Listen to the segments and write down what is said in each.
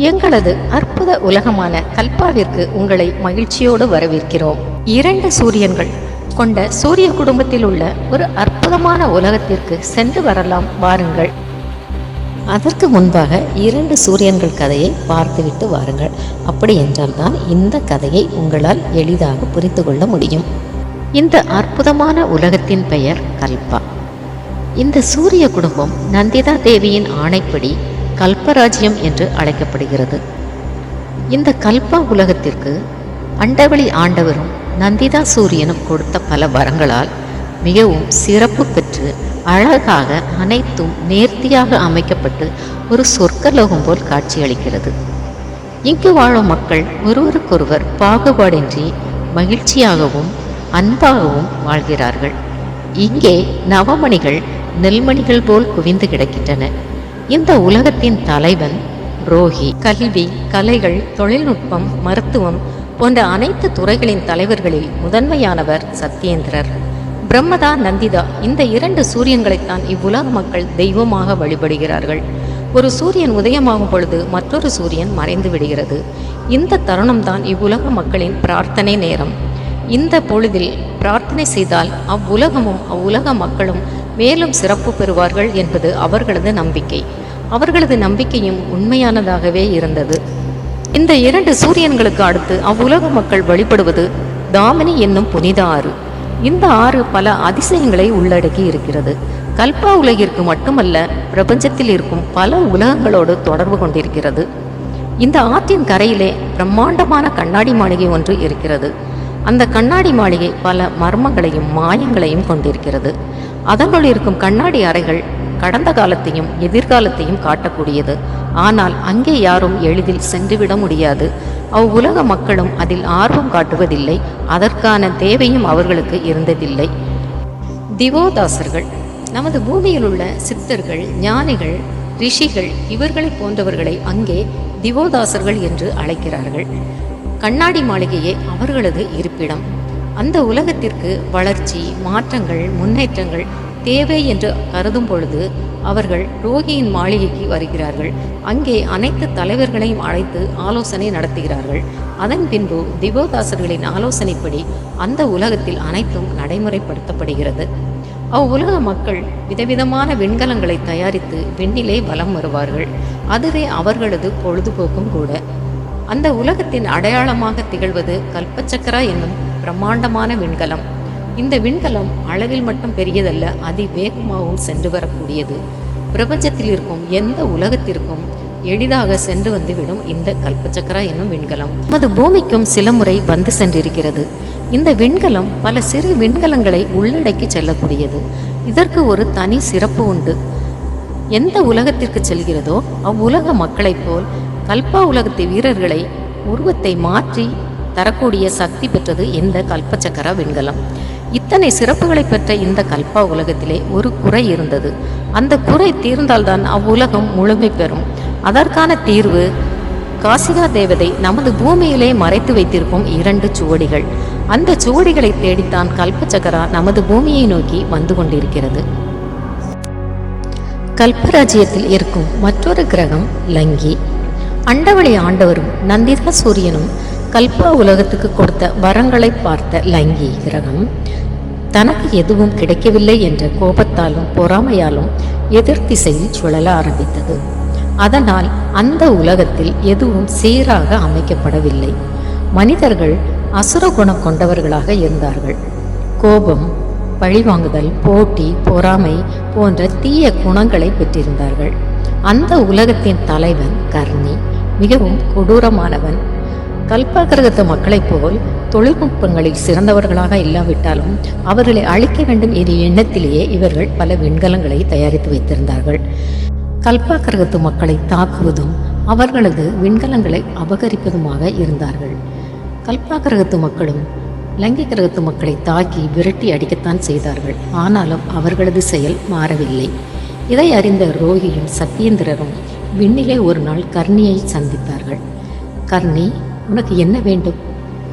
எங்களது அற்புத உலகமான கல்பாவிற்கு உங்களை மகிழ்ச்சியோடு வரவேற்கிறோம். 2 சூரியன்கள் கொண்ட சூரிய குடும்பத்தில் உள்ள ஒரு அற்புதமான உலகத்திற்கு சென்று வரலாம் வாருங்கள். அதற்கு முன்பாக 2 சூரியன்கள் கதையை பார்த்துவிட்டு வாருங்கள். அப்படி என்றால் தான் இந்த கதையை உங்களால் எளிதாக புரிந்து கொள்ள முடியும். இந்த அற்புதமான உலகத்தின் பெயர் கல்பா. இந்த சூரிய குடும்பம் நந்திதா தேவியின் ஆணைப்படி கல்பராஜ்யம் என்று அழைக்கப்படுகிறது. இந்த கல்பா உலகத்திற்கு அண்டவெளி ஆண்டவரும் நந்திதா சூரியனும் கொடுத்த பல வரங்களால் மிகவும் சிறப்பு பெற்று அழகாக அனைத்தும் நேர்த்தியாக அமைக்கப்பட்டு ஒரு சொர்க்கலோகம் போல் காட்சியளிக்கிறது. இங்கு வாழும் மக்கள் ஒருவருக்கொருவர் பாகுபாடின்றி மகிழ்ச்சியாகவும் அன்பாகவும் வாழ்கிறார்கள். இங்கே நவமணிகள் நெல்மணிகள் போல் குவிந்து கிடக்கின்றன. இந்த உலகத்தின் தலைவன் ரோஹி. கல்வி, கலைகள், தொழில்நுட்பம், மருத்துவம் போன்ற அனைத்து துறைகளின் தலைவர்களில் முதன்மையானவர் சத்யேந்திரர். பிரம்மதா, நந்திதா இந்த 2 சூரியன்களைத்தான் இவ்வுலக மக்கள் தெய்வமாக வழிபடுகிறார்கள். ஒரு சூரியன் உதயமாகும் பொழுது மற்றொரு சூரியன் மறைந்து விடுகிறது. இந்த தருணம்தான் இவ்வுலக மக்களின் பிரார்த்தனை நேரம். இந்த பொழுதில் பிரார்த்தனை செய்தால் அவ்வுலகமும் அவ்வுலக மக்களும் மேலும் சிறப்பு பெறுவார்கள் என்பது அவர்களது நம்பிக்கை. அவர்களது நம்பிக்கையும் உண்மையானதாகவே இருந்தது. இந்த 2 சூரியன்களுக்கு அடுத்து அவ்வுலக மக்கள் வழிபடுவது தாமினி என்னும் புனித ஆறு. இந்த ஆறு பல அதிசயங்களை உள்ளடக்கி இருக்கிறது. கல்பா உலகிற்கு மட்டுமல்ல, பிரபஞ்சத்தில் இருக்கும் பல உலகங்களோடு தொடர்பு கொண்டிருக்கிறது. இந்த ஆற்றின் கரையிலே பிரம்மாண்டமான கண்ணாடி மாளிகை ஒன்று இருக்கிறது. அந்த கண்ணாடி மாளிகை பல மர்மங்களையும் மாயங்களையும் கொண்டிருக்கிறது. அதனுள் இருக்கும் கண்ணாடி அறைகள் கடந்த காலத்தையும் எதிர்காலத்தையும் காட்டக்கூடியது. ஆனால் அங்கே யாரும் எளிதில் சென்றுவிட முடியாது. அவ்வுலக மக்களும் அதில் ஆர்வம் காட்டுவதில்லை. அதற்கான தேவையும் அவர்களுக்கு இருந்ததில்லை. திவோதாசர்கள் நமது பூமியில் உள்ள சித்தர்கள், ஞானிகள், ரிஷிகள் இவர்களை போன்றவர்களை அங்கே திவோதாசர்கள் என்று அழைக்கிறார்கள். கண்ணாடி மாளிகையே அவர்களது இருப்பிடம். அந்த உலகத்திற்கு வளர்ச்சி, மாற்றங்கள், முன்னேற்றங்கள் தேவை என்று கருதும் பொழுது அவர்கள் ரோகியின் மாளிகைக்கு வருகிறார்கள். அங்கே அனைத்து தலைவர்களையும் அழைத்து ஆலோசனை நடத்துகிறார்கள். அதன் பின்பு திவோதாசர்களின் ஆலோசனைப்படி அந்த உலகத்தில் அனைத்தும் நடைமுறைப்படுத்தப்படுகிறது. அவ்வுலக மக்கள் விதவிதமான விண்கலங்களை தயாரித்து விண்ணிலே வலம் வருவார்கள். அதுவே அவர்களது பொழுதுபோக்கும் கூட. அந்த உலகத்தின் அடையாளமாக திகழ்வது கல்பச்சக்கரா என்னும் பிரம்மாண்டமான விண்கலம். இந்த விண்கலம் அளவில் மட்டும் பெரியதல்ல, அதிவேகமாகவும் சென்று வரக்கூடியது. பிரபஞ்சத்தில் இருக்கும் எந்த உலகத்திற்கும் எளிதாக சென்று வந்துவிடும் இந்த கல்பச்சக்கரா என்னும் விண்கலம் நமது பூமிக்கும் சில முறை வந்து சென்றிருக்கிறது. இந்த விண்கலம் பல சிறு விண்கலங்களை உள்ளடக்கி செல்லக்கூடியது. இதற்கு ஒரு தனி சிறப்பு உண்டு. எந்த உலகத்திற்கு செல்கிறதோ அவ்வுலக மக்களைப் போல் கல்பா உலகத்து வீரர்களை உருவத்தை மாற்றி தரக்கூடிய சக்தி பெற்றது இந்த கல்பச்சக்கரா விண்கலம். இத்தனை சிறப்புகளை பெற்ற இந்த கல்பா உலகத்திலே ஒரு குறை இருந்தது. அந்த குறை தீர்ந்தால்தான் அவ்வுலகம் முழுமை பெறும். அதற்கான தீர்வு காசிகா தேவதை நமது பூமியிலே மறைத்து வைத்திருக்கும் 2 சுவடிகள். அந்த சுவடிகளை தேடித்தான் கல்பச்சக்கரா நமது பூமியை நோக்கி வந்து கொண்டிருக்கிறது. கல்பராஜ்யத்தில் இருக்கும் மற்றொரு கிரகம் லங்கி. அண்டவெளி ஆண்டவரும் நந்திதா சூரியனும் கல்பா உலகத்துக்கு கொடுத்த வரங்களை பார்த்த லங்கி கிரகம் தனக்கு எதுவும் கிடைக்கவில்லை என்ற கோபத்தாலும் பொறாமையாலும் எதிர் திசையில் சுழல ஆரம்பித்தது. அதனால் அந்த உலகத்தில் எதுவும் சீராக அமைக்கப்படவில்லை. மனிதர்கள் அசுர குணம் கொண்டவர்களாக இருந்தார்கள். கோபம், பழிவாங்குதல், போட்டி, பொறாமை போன்ற தீய குணங்களை பெற்றிருந்தார்கள். அந்த உலகத்தின் தலைவன் கர்ணி மிகவும் கொடூரமானவன். கல்பா கிரகத்து மக்களைப் போல் தொழில்நுட்பங்களில் சிறந்தவர்களாக இல்லாவிட்டாலும் அவர்களை அழிக்க வேண்டும் என்ற எண்ணத்திலேயே இவர்கள் பல விண்கலங்களை தயாரித்து வைத்திருந்தார்கள். கல்பா கிரகத்து மக்களை தாக்குவதும் அவர்களது விண்கலங்களை அபகரிப்பதுமாக இருந்தார்கள். கல்பா கிரகத்து மக்களும் லங்கி கிரகத்து மக்களை தாக்கி விரட்டி அடிக்கத்தான் செய்தார்கள். ஆனாலும் அவர்களது செயல் மாறவில்லை. இதை அறிந்த ரோகியும் சத்யேந்திரரும் விண்ணிலே ஒரு நாள் கர்ணியை சந்தித்தார்கள். கர்ணி, உனக்கு என்ன வேண்டும்?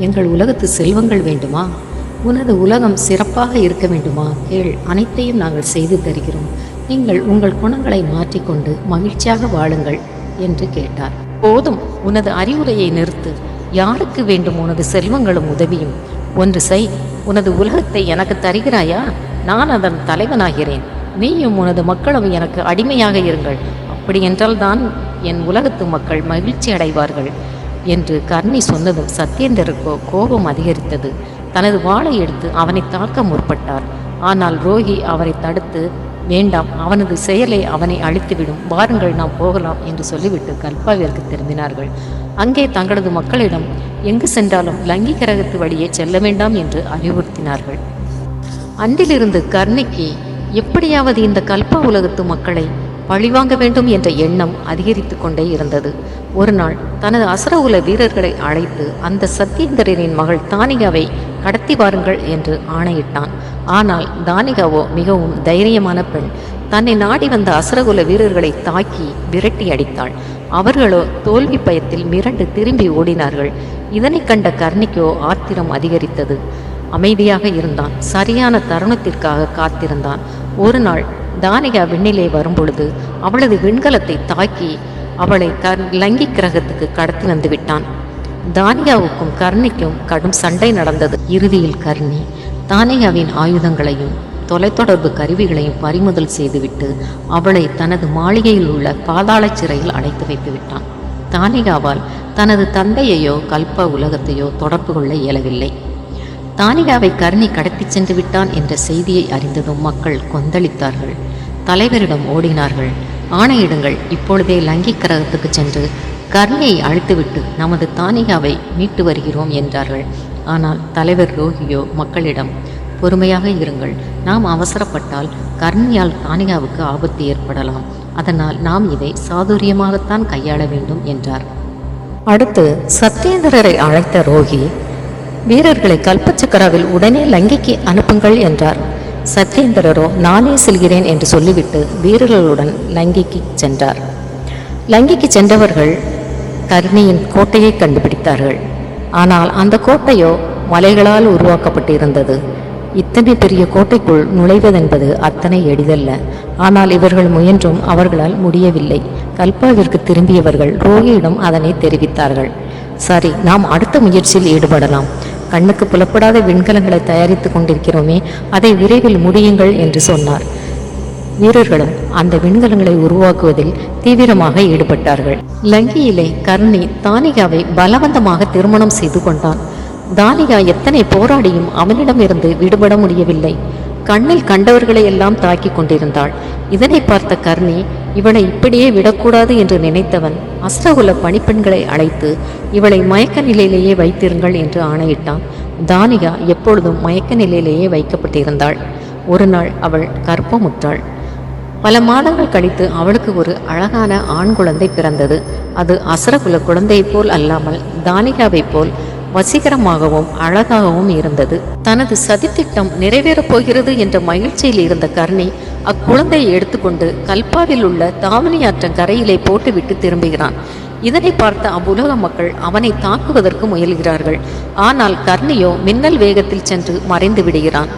எங்கள் உலகத்து செல்வங்கள் வேண்டுமா? உனது உலகம் சிறப்பாக இருக்க வேண்டுமா? கேள், அனைத்தையும் நாங்கள் செய்து தருகிறோம். நீங்கள் உங்கள் குணங்களை மாற்றிக்கொண்டு மகிழ்ச்சியாக வாழுங்கள் என்று கேட்டார். போதும், உனது அறிவுரையை நிறுத்து. யாருக்கு வேண்டும் உனது செல்வங்களும் உதவியும்? ஒன்று செய், உனது உலகத்தை எனக்கு தருகிறாயா? நான் அதன் தலைவனாகிறேன். நீயும் உனது மக்களும் எனக்கு அடிமையாக இருங்கள். அப்படியென்றால் தான் என் உலகத்து மக்கள் மகிழ்ச்சி அடைவார்கள் என்று கர்ணி சொன்னதும் சத்யேந்திரருக்கோ கோபம் அதிகரித்தது. தனது வாளை எடுத்து அவனை தாக்க முற்பட்டார். ஆனால் ரோகி அவரை தடுத்து, வேண்டாம், அவனது செயலை அவனை அழித்துவிடும், வாருங்கள் நாம் போகலாம் என்று சொல்லிவிட்டு கல்பாவிற்கு திரும்பினார்கள். அங்கே தங்களது மக்களிடம் எங்கு சென்றாலும் லங்கி கிரகத்து வழியே செல்ல வேண்டாம் என்று அறிவுறுத்தினார்கள். அன்றிலிருந்து கர்ணிக்கு எப்படியாவது இந்த கல்பா உலகத்து மக்களை பழிவாங்க வேண்டும் என்ற எண்ணம் அதிகரித்து கொண்டே இருந்தது. ஒரு நாள் தனது அசுரகுல வீரர்களை அழைத்து அந்த சத்யேந்திரரின் மகள் தானிகாவை கடத்தி வாருங்கள் என்று ஆணையிட்டான். ஆனால் தானிகாவோ மிகவும் தைரியமான பெண். தன்னை நாடி வந்த அசுரகுல வீரர்களை தாக்கி விரட்டி அடித்தாள். அவர்களோ தோல்வி பயத்தில் மிரண்டு திரும்பி ஓடினார்கள். இதனை கண்ட கர்ணிக்கோ ஆத்திரம் அதிகரித்தது. அமைதியாக இருந்தான். சரியான தருணத்திற்காக காத்திருந்தான். ஒரு நாள் தானிகா விண்ணிலே வரும்பொழுது அவளது விண்கலத்தை தாக்கி அவளை லங்கி கிரகத்துக்கு கடத்தி வந்து விட்டான். தானிகாவுக்கும் கர்ணிக்கும் கடும் சண்டை நடந்தது. இறுதியில் கர்ணி தானிகாவின் ஆயுதங்களையும் தொலைத்தொடர்பு கருவிகளையும் பறிமுதல் செய்துவிட்டு அவளை தனது மாளிகையில் உள்ள பாதாள சிறையில் அடைத்து வைத்து விட்டான். தானிகாவால் தனது தந்தையையோ கல்பா உலகத்தையோ தொடர்பு கொள்ள இயலவில்லை. தானிகாவை கர்ணி கடத்தி சென்று விட்டான் என்ற செய்தியை அறிந்ததும் மக்கள் கொந்தளித்தார்கள். தலைவரிடம் ஓடினார்கள். ஆணையிடுங்கள், இப்பொழுதே லங்கி கிரகத்துக்கு சென்று கர்ணியை அழித்துவிட்டு நமது தானிகாவை மீட்டு வருகிறோம் என்றார்கள். ஆனால் தலைவர் ரோகியோ மக்களிடம், பொறுமையாக இருங்கள், நாம் அவசரப்பட்டால் கர்ணியால் தானிகாவுக்கு ஆபத்து ஏற்படலாம். அதனால் நாம் இதை சாதுரியமாகத்தான் கையாள வேண்டும் என்றார். அடுத்து சத்யேந்திரரை அழைத்த ரோகி வீரர்களை கல்பச்சக்கராவில் உடனே லங்கிக்கு அனுப்புங்கள் என்றார். சத்யேந்திரரோ நானே செல்கிறேன் என்று சொல்லிவிட்டு வீரர்களுடன் லங்கிக்கு சென்றார். லங்கிக்கு சென்றவர்கள் கர்ணியின் கோட்டையை கண்டுபிடித்தார்கள். ஆனால் அந்த கோட்டையோ மலைகளால் உருவாக்கப்பட்டிருந்தது. இத்தனை பெரிய கோட்டைக்குள் நுழைவதென்பது அத்தனை எளிதல்ல. ஆனால் இவர்கள் முயன்றும் அவர்களால் முடியவில்லை. கல்பாவிற்கு திரும்பியவர்கள் ரோகியிடம் அதனை தெரிவித்தார்கள். சரி, நாம் அடுத்த முயற்சியில் ஈடுபடலாம். கண்ணுக்கு புலப்படாத விண்கலங்களை தயாரித்து கொண்டிருக்கிறோமே, அதை விரைவில் முடியுங்கள் என்று சொன்னார். வீரர்களும் அந்த விண்கலங்களை உருவாக்குவதில் தீவிரமாக ஈடுபட்டார்கள். லங்கியிலே கர்ணி தானிகாவை பலவந்தமாக திருமணம் செய்து கொண்டான். தானிகா எத்தனை போராடியும் அவனிடமிருந்து விடுபட முடியவில்லை. கண்ணில் கண்டவர்களை எல்லாம் தாக்கி கொண்டிருந்தாள். இதனை பார்த்த கர்ணி இவளை இப்படியே விடக்கூடாது என்று நினைத்தவன் அசுரகுல பணிப்பெண்களை அழைத்து இவளை மயக்க நிலையிலேயே வைத்திருங்கள் என்று ஆணையிட்டான். தானிகா எப்பொழுதும் மயக்க நிலையிலேயே வைக்கப்பட்டிருந்தாள். ஒரு நாள் அவள் கர்ப்பமுற்றாள். பல மாதங்கள் கழித்து அவளுக்கு ஒரு அழகான ஆண் குழந்தை பிறந்தது. அது அசுரகுல குழந்தையைப் போல் அல்லாமல் தானிகாவைப் போல் வசீகரமாகவும் அழகாகவும் இருந்தது. தனது சதித்திட்டம் நிறைவேறப் போகிறது என்ற மகிழ்ச்சியில் இருந்த கர்ணி அக்குழந்தையை எடுத்துக்கொண்டு கல்பாவில் உள்ள தாவணியாற்ற கரையிலே போட்டுவிட்டு திரும்புகிறான். இதனை பார்த்த அவ்வுலக மக்கள் அவனை தாக்குவதற்கு முயல்கிறார்கள். ஆனால் கர்ணியோ மின்னல் வேகத்தில் சென்று மறைந்து விடுகிறான்.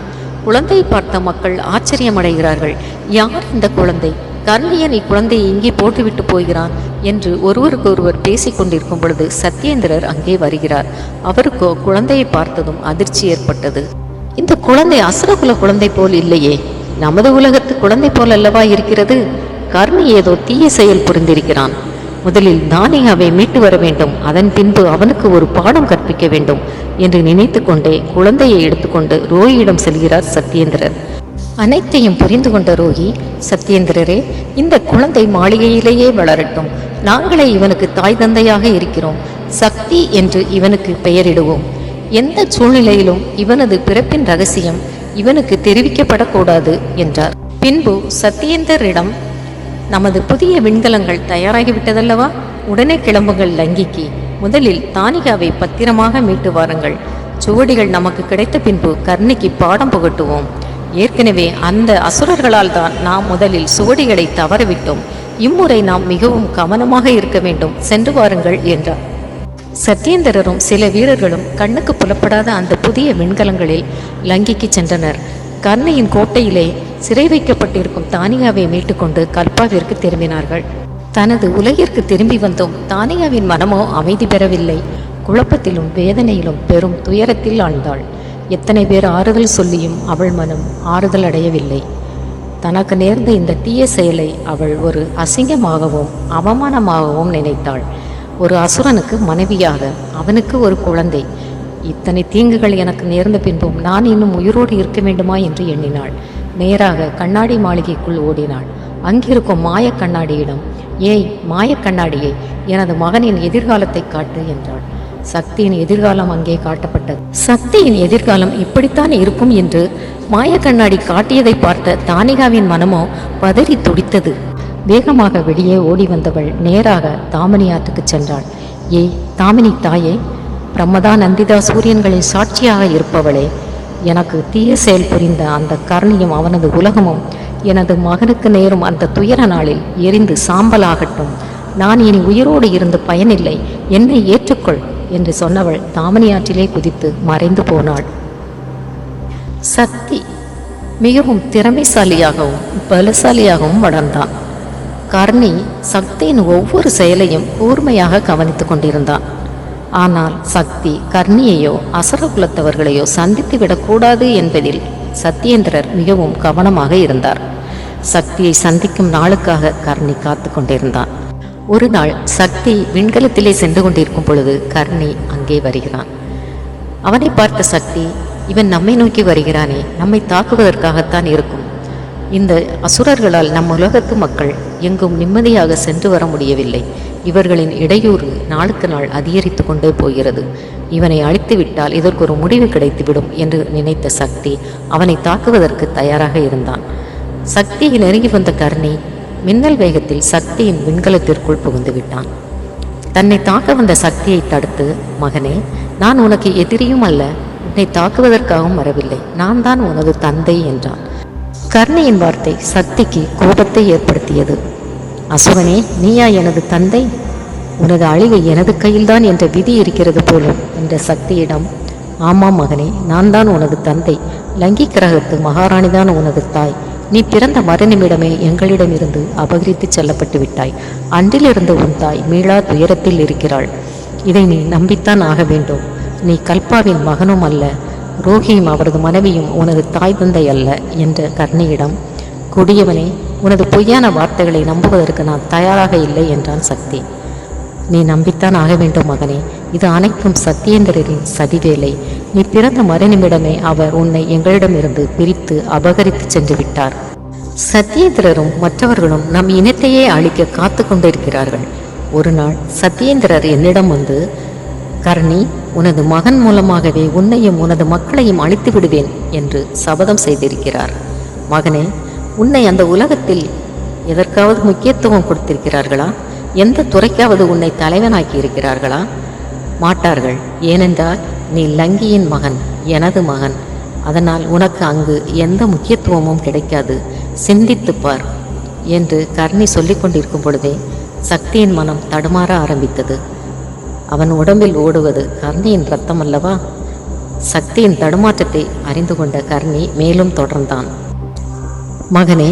குழந்தையை பார்த்த மக்கள் ஆச்சரியமடைகிறார்கள். யார் இந்த குழந்தை? கர்ணியன் இக்குழந்தையை இங்கே போட்டுவிட்டு போகிறான் என்று ஒருவருக்கொருவர் பேசிக் கொண்டிருக்கும் பொழுது சத்யேந்திரர் அங்கே வருகிறார். அவருக்கோ குழந்தையை பார்த்ததும் அதிர்ச்சி ஏற்பட்டது. இந்த குழந்தை அசுரகுல குழந்தை போல் இல்லையே, நமது உலகத்து குழந்தை போல் அல்லவா இருக்கிறது? கர்ணி ஏதோ தீய செயல் புரிந்திருக்கிறான். முதலில் தானிகாவை மீட்டு வர வேண்டும், அதன் பின்பு அவனுக்கு ஒரு பாடம் கற்பிக்க வேண்டும் என்று நினைத்து கொண்டே குழந்தையை எடுத்துக்கொண்டு ரோகியிடம் செல்கிறார் சத்யேந்திரர். அனைத்தையும் புரிந்து கொண்ட ரோகி, சத்யேந்திரரே, இந்த குழந்தை மாளிகையிலேயே வளரட்டும். நாங்களே இவனுக்கு தாய் தந்தையாக இருக்கிறோம். சக்தி என்று இவனுக்கு பெயரிடுவோம். எந்த சூழ்நிலையிலும் இவனது பிறப்பின் ரகசியம் இவனுக்கு தெரிவிக்கப்படக்கூடாது என்றார். பின்பு சத்யேந்திரரிடம், நமது புதிய விண்கலங்கள் தயாராகிவிட்டதல்லவா, உடனே கிளம்புங்கள் லங்கிக்கு. முதலில் தானிகாவை பத்திரமாக மீட்டு வாருங்கள். சுவடிகள் நமக்கு கிடைத்த பின்பு கர்ணிக்கு பாடம் புகட்டுவோம். ஏற்கனவே அந்த அசுரர்களால் தான் நாம் முதலில் சுவடிகளை தவறவிட்டோம். இம்முறை நாம் மிகவும் கவனமாக இருக்க வேண்டும். சென்று வாருங்கள் என்றார். சத்யேந்திரரும் சில வீரர்களும் கண்ணுக்கு புலப்படாத அந்த புதிய விண்கலங்களில் லங்கிக்கு சென்றனர். கர்ணியின் கோட்டையிலே சிறை வைக்கப்பட்டிருக்கும் தானிகாவை மீட்டுக்கொண்டு கல்பாவிற்கு திரும்பினார்கள். தனது உலகிற்கு திரும்பி வந்தோம் தானியாவின் மனமோ அமைதி பெறவில்லை. குழப்பத்திலும் வேதனையிலும் பெரும் துயரத்தில் ஆழ்ந்தாள். எத்தனை பேர் ஆறுதல் சொல்லியும் அவள் மனம் ஆறுதல் அடையவில்லை. தனக்கு நேர்ந்த இந்த தீய செயலை அவள் ஒரு அசிங்கமாகவும் அவமானமாகவும் நினைத்தாள். ஒரு அசுரனுக்கு மனைவியாக, அவனுக்கு ஒரு குழந்தை, இத்தனை தீங்குகள் எனக்கு நேர்ந்த பின்பும் நான் இன்னும் உயிரோடு இருக்க வேண்டுமா என்று எண்ணினாள். நேராக கண்ணாடி மாளிகைக்குள் ஓடினாள். அங்கிருக்கும் மாயக் கண்ணாடியிடம், ஏய் மாயக்கண்ணாடியே, எனது மகனின் எதிர்காலத்தை காட்டு என்றாள். சக்தியின் எதிர்காலம் அங்கே காட்டப்பட்டது. சக்தியின் எதிர்காலம் இப்படித்தான் இருக்கும் என்று மாயக்கண்ணாடி காட்டியதை பார்த்த தானிகாவின் மனமோ பதறி துடித்தது. வேகமாக வெளியே ஓடி வந்தவள் நேராக தாமினி ஆற்றுக்கு சென்றாள். ஏய் தாமினி தாயே, பிரம்மதா நந்திதா சூரியன்களின் சாட்சியாக இருப்பவளே, எனக்கு தீய செயல் புரிந்த அந்த கர்ணியும் அவனது உலகமும் எனது மகனுக்கு நேரும் அந்த துயர நாளில் எரிந்து சாம்பலாகட்டும். நான் இனி உயிரோடு இருந்து பயனில்லை, என்னை ஏற்றுக்கொள் என்று சொன்னவள் தாமினி ஆற்றிலே குதித்து மறைந்து போனாள். சக்தி மிகவும் திறமைசாலியாகவும் பலசாலியாகவும் வளர்ந்தான். கர்ணி சக்தியின் ஒவ்வொரு செயலையும் கூர்மையாக கவனித்து கொண்டிருந்தான். ஆனால் சக்தி கர்ணியையோ அசுரகுலத்தவர்களையோ சந்தித்து விடக்கூடாது என்பதில் சத்யேந்திரர் மிகவும் கவனமாக இருந்தார். சக்தியை சந்திக்கும் நாளுக்காக கர்ணி காத்து கொண்டிருந்தான். ஒரு நாள் சக்தி விண்கலத்திலே சென்று கொண்டிருக்கும் பொழுது கர்ணி அங்கே வருகிறான். அவனை பார்த்த சக்தி, இவன் நம்மை நோக்கி வருகிறானே, நம்மை தாக்குவதற்காகத்தான் இருக்கும். இந்த அசுரர்களால் நம் உலகத்து மக்கள் எங்கும் நிம்மதியாக சென்று வர முடியவில்லை. இவர்களின் இடையூறு நாளுக்கு நாள் அதிகரித்து கொண்டே போகிறது. இவனை அழித்து விட்டால் இதற்கு ஒரு முடிவு கிடைத்துவிடும் என்று நினைத்த சக்தி அவனை தாக்குவதற்கு தயாராக இருந்தான். சக்தியை நெருங்கி வந்த கர்ணி மின்னல் வேகத்தில் சக்தியின் விண்கலத்திற்குள் புகுந்து விட்டான். தன்னை தாக்க வந்த சக்தியை தடுத்து, மகனே, நான் உனக்கு எதிரியும் அல்ல, உன்னை தாக்குவதற்காகவும் வரவில்லை, நான் தான் உனது தந்தை என்றான். கர்ணியின் வார்த்தை சக்திக்கு கோபத்தை ஏற்படுத்தியது. அசுரனே, நீயா எனது தந்தை? உனது அழிவு எனது கையில்தான் என்ற விதி இருக்கிறது போலும் என்ற சக்தியிடம், ஆமாம் மகனே, நான் தான் உனது தந்தை. லங்கி கிரகத்து மகாராணிதான் உனது தாய். நீ பிறந்த மறுநிமிடமே எங்களிடமிருந்து அபகரித்து செல்லப்பட்டு விட்டாய். அன்றிலிருந்து உன் தாய் மீளா துயரத்தில் இருக்கிறாள். இதை நீ நம்பித்தான் ஆக வேண்டும். நீ கல்பாவின் மகனும் அல்ல, ரோகியும் அவரது மனைவியும் உனது தாய் தந்தை அல்ல என்ற கர்ணியிடம், கொடியவனே, உனது பொய்யான வார்த்தைகளை நம்புவதற்கு நான் தயாராக இல்லை என்றான் சக்தி. நீ நம்பித்தான் ஆக வேண்டும் மகனே, இது அனைத்தும் சத்யேந்திரரின் சதிவேலை. நீ பிறந்த மறுநிமிடமே அவர் உன்னை எங்களிடமிருந்து பிரித்து அபகரித்து சென்று விட்டார். சத்யேந்திரரும் மற்றவர்களும் நம் இனத்தையே அழிக்க காத்து கொண்டிருக்கிறார்கள். ஒரு நாள் சத்யேந்திரர் என்னிடம் வந்து, கர்ணி, உனது மகன் மூலமாகவே உன்னையும் உனது மக்களையும் அழித்து விடுவேன் என்று சபதம் செய்திருக்கிறார். மகனே, உன்னை அந்த உலகத்தில் எதற்காவது முக்கியத்துவம் கொடுத்திருக்கிறார்களா? எந்த துறைக்காவது உன்னை தலைவனாக்கி இருக்கிறார்களா? மாட்டார்கள். ஏனென்றால் நீ லங்கியின் மகன், எனது மகன். அதனால் உனக்கு அங்கு எந்த முக்கியத்துவமும் கிடைக்காது. சிந்தித்துப்பார் என்று கர்ணி சொல்லிக் கொண்டிருக்கும் பொழுதே சக்தியின் மனம் தடுமாற ஆரம்பித்தது. அவன் உடம்பில் ஓடுவது கர்ணியின் இரத்தம் அல்லவா? சக்தியின் தடுமாற்றத்தை அறிந்து கொண்ட கர்ணி மேலும் தொடர்ந்தான். மகனே,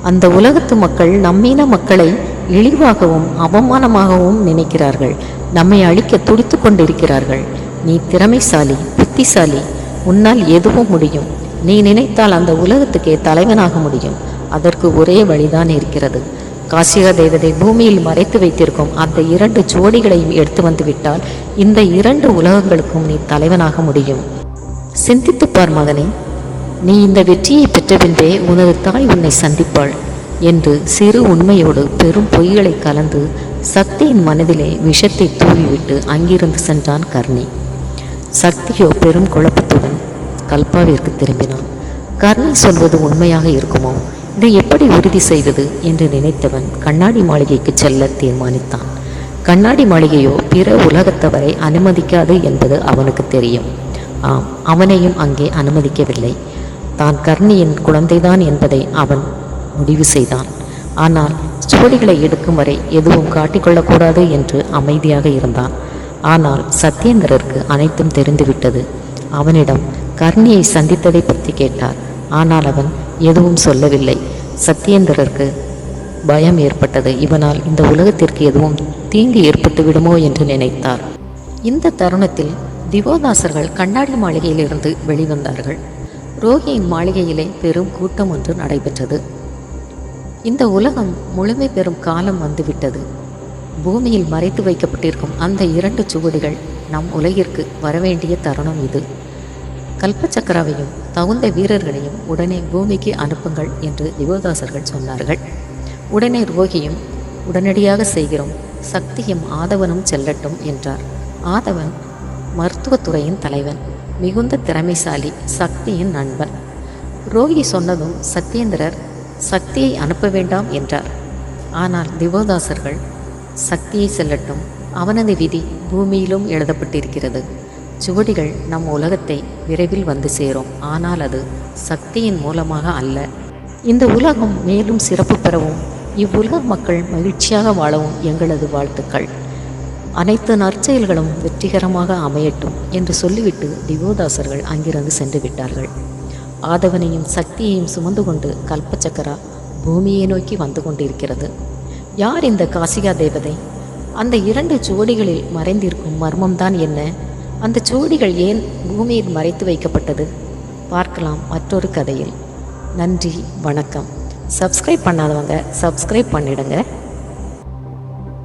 அந்த உலகத்து மக்கள் நம்மீன மக்களை இழிவாகவும் அவமானமாகவும் நினைக்கிறார்கள். நம்மை அழிக்க துடித்து கொண்டிருக்கிறார்கள். நீ திறமைசாலி, புத்திசாலி, உன்னால் எதுவும் முடியும். நீ நினைத்தால் அந்த உலகத்துக்கே தலைவனாக முடியும். அதற்கு ஒரே வழிதான் இருக்கிறது. காசிகா தேவதை பூமியில் மறைத்து வைத்திருக்கும் அந்த 2 ஜோடிகளையும் எடுத்து வந்து விட்டால் இந்த 2 உலகங்களுக்கும் நீ தலைவனாக முடியும். சிந்தித்துப்பார் மகனே. நீ இந்த வெற்றியை பெற்ற பின்பே உனது தாய் உன்னை சந்திப்பாள் என்று சிறு உண்மையோடு பெரும் பொய்களை கலந்து சக்தியின் மனதிலே விஷத்தை தூவிவிட்டு அங்கிருந்து சென்றான் கர்ணி. சக்தியோ பெரும் குழப்பத்துடன் கல்பாவிற்கு திரும்பினான். கர்ணி சொல்வது உண்மையாக இருக்குமோ? இதை எப்படி உறுதி செய்வது என்று நினைத்தவன் கண்ணாடி மாளிகைக்கு செல்ல தீர்மானித்தான். கண்ணாடி மாளிகையோ பிற உலகத்தவரை அனுமதிக்காது என்பது அவனுக்கு தெரியும். ஆம், அவனையும் அங்கே அனுமதிக்கவில்லை. தான் கர்ணியின் குழந்தைதான் என்பதை அவன் முடிவு செய்தான். ஆனால் ஜோடிகளை எடுக்கும் வரை எதுவும் காட்டிக்கொள்ளக்கூடாது என்று அமைதியாக இருந்தான். ஆனால் சத்யேந்திரருக்கு அனைத்தும் தெரிந்துவிட்டது. அவனிடம் கர்ணியை சந்தித்ததை பற்றி கேட்டார். ஆனால் அவன் எதுவும் சொல்லவில்லை. சத்யேந்திரருக்கு பயம் ஏற்பட்டது. இவனால் இந்த உலகத்திற்கு எதுவும் தீங்கு ஏற்பட்டு விடுமோ என்று நினைத்தார். இந்த தருணத்தில் திவோதாசர்கள் கண்ணாடி மாளிகையிலிருந்து வெளிவந்தார்கள். ரோகியின் மாளிகையிலே பெரும் கூட்டம் ஒன்று நடைபெற்றது. இந்த உலகம் முழுமை பெறும் காலம் வந்துவிட்டது. பூமியில் மறைத்து வைக்கப்பட்டிருக்கும் அந்த 2 சுவடிகள் நம் உலகிற்கு வரவேண்டிய தருணம் இது. கல்பச்சக்கராவையும் தகுந்த வீரர்களையும் உடனே பூமிக்கு அனுப்புங்கள் என்று திவோதாசர்கள் சொன்னார்கள். உடனே ரோகியும் உடனடியாக செய்கிறோம், சக்தியும் ஆதவனும் செல்லட்டும் என்றார். ஆதவன் மருத்துவத்துறையின் தலைவன், மிகுந்த திறமைசாலி, சக்தியின் நண்பன். ரோகி சொன்னதும் சத்யேந்திரர் சக்தியை அனுப்ப வேண்டாம் என்றார். ஆனால் திவோதாசர்கள் சக்தியை செல்லட்டும், அவனது விதி பூமியிலும் எழுதப்பட்டிருக்கிறது. சுவடிகள் நம் உலகத்தை விரைவில் வந்து சேரும், ஆனால் அது சக்தியின் மூலமாக அல்ல. இந்த உலகம் மேலும் சிறப்பு பெறவும் இவ்வுலக மக்கள் மகிழ்ச்சியாக வாழவும் எங்களது வாழ்த்துக்கள். அனைத்து நற்செயல்களும் வெற்றிகரமாக அமையட்டும் என்று சொல்லிவிட்டு திவோதாசர்கள் அங்கிருந்து சென்று விட்டார்கள். ஆதவனையும் சக்தியையும் சுமந்து கொண்டு கல்பச்சக்கரா பூமியை நோக்கி வந்து கொண்டிருக்கிறது. யார் இந்த காசிகா தேவதை? அந்த 2 சுவடிகளில் மறைந்திருக்கும் மர்மம்தான் என்ன? அந்த சுவடிகள் ஏன் பூமியில் மறைத்து வைக்கப்பட்டது? பார்க்கலாம் மற்றொரு கதையில். நன்றி, வணக்கம். சப்ஸ்கிரைப் பண்ணாதவங்க சப்ஸ்கிரைப் பண்ணிடுங்க.